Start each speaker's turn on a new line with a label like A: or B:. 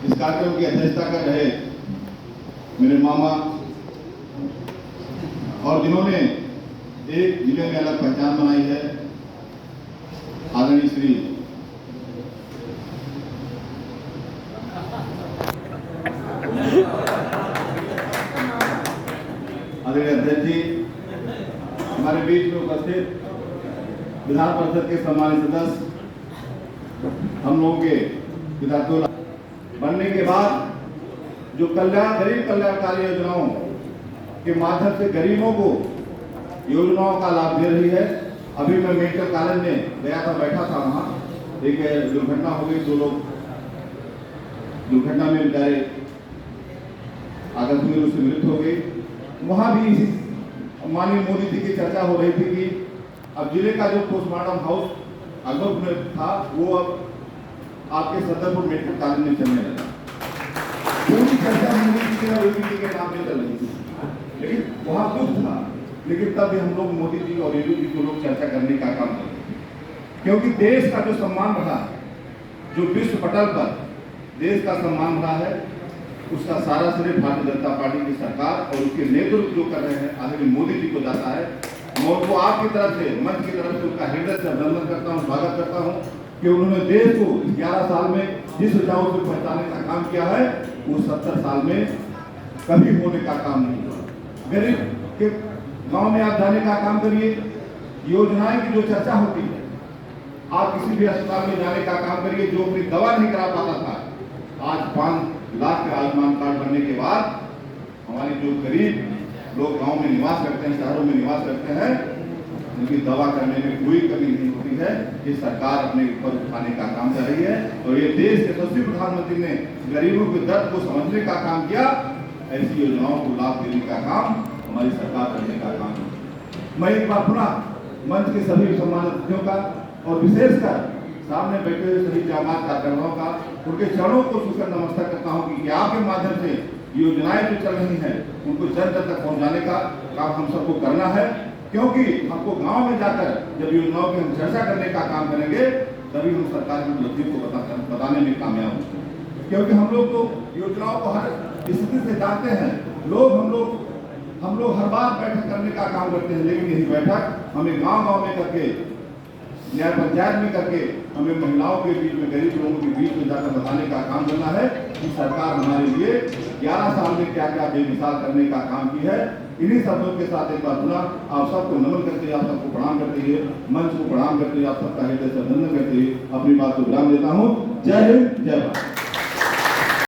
A: इस कार्यक्रम की अध्यक्षता कर रहे मेरे मामा और जिन्होंने एक जिले में अलग पहचान बनाई है, आदरणीय श्री आदरणीय अध्यक्ष जी, हमारे बीच में उपस्थित विधान परिषद के सम्मानित सदस्य, हम लोगों के विधायक बनने के बाद जो गरीब कल्याणकारी योजनाओं के माध्यम से गरीबों को योजनाओं का लाभ दे रही है। अभी मैं मेडिकल कॉलेज में गया था, बैठा था, वहाँ एक दुर्घटना हो गई, 2 लोग दुर्घटना में बेचारे आकस्मिक रूप से मृत्यु हो गई। वहाँ भी माननीय मोदी जी की चर्चा हो रही थी कि अब जिले का जो पोस्टमार्टम हाउस अगुल में था वो अब आपके सदरपुर मेडिकल कॉलेज में चलने लगा। पूरी चर्चा मोदी जी के और योगी जी के नाम पे चल रही थी, लेकिन वहाँ दुख था। लेकिन तब भी हम लोग मोदी जी और योगी जी को लोग चर्चा करने का काम करते, क्योंकि देश का जो सम्मान रहा, जो विश्व पटल पर देश का सम्मान रहा है, उसका सारा श्रेय भारतीय जनता पार्टी की सरकार और उसके नेतृत्व जो कर रहे हैं आदरणीय मोदी जी को जाता है। मैं उनको आपकी तरफ से, मंच की तरफ से उनका हृदय से अभिनंदन करता हूँ, स्वागत करता हूँ कि उन्होंने देश को 11 साल में जिस ऊंचाई से पहुंचाने का काम किया है वो 70 साल में कभी होने का काम नहीं हुआ। गरीब के गांव में आप जाने का काम करिए, योजनाएं की जो चर्चा होती है, आप किसी भी अस्पताल में जाने का काम करिए, जो अपनी दवा नहीं करा पाता था, आज 5 लाख के आयुष्मान कार्ड बनने के बाद हमारे जो गरीब लोग गांव में निवास करते हैं, शहरों में निवास करते हैं, उनकी दवा करने में कोई कमी नहीं होती है। ये सरकार अपने ऊपर उठाने का काम कर रही है और ये देश के यशस्वी प्रधानमंत्री ने गरीबों के दर्द को समझने का काम किया। ऐसी योजनाओं को लाभ देने का काम हमारी सरकार करने का काम है। मैं एक बार पुनः मंच के सभी सम्मानित अतिथियों का और विशेषकर सामने बैठे हुए सभी जामात कार्यकर्ताओं का, उनके चरणों को छूकर नमस्कार करता हूँ कि आपके माध्यम से योजनाएं जो चल रही हैं उनको जन जन तक पहुंचाने का काम हम सबको करना है। क्योंकि हमको गांव में जाकर जब योजनाओं की हम चर्चा करने का काम करेंगे तभी हम सरकार की उपलब्धि को बताने में कामयाब होंगे। क्योंकि हम लोग तो योजनाओं को हर स्थिति से जानते हैं, हम लोग हर बार बैठक करने का काम करते हैं, लेकिन यही बैठक हमें गांव में करके, न्याय पंचायत में करके, हमें महिलाओं के बीच में, गरीब लोगों के बीच में जाकर बताने का काम करना है कि सरकार हमारे लिए 11 साल में क्या क्या बेमिसाल करने का काम की है। इन्हीं शब्दों के साथ एक बार पुनः आप सबको नमन करते हुए, आप सबको प्रणाम करते हुए, मंच को प्रणाम करते हुए, आप सबका हृदय से अभिनंदन करते हुए अपनी बात को विराम देता हूँ। जय हिंद, जय भारत।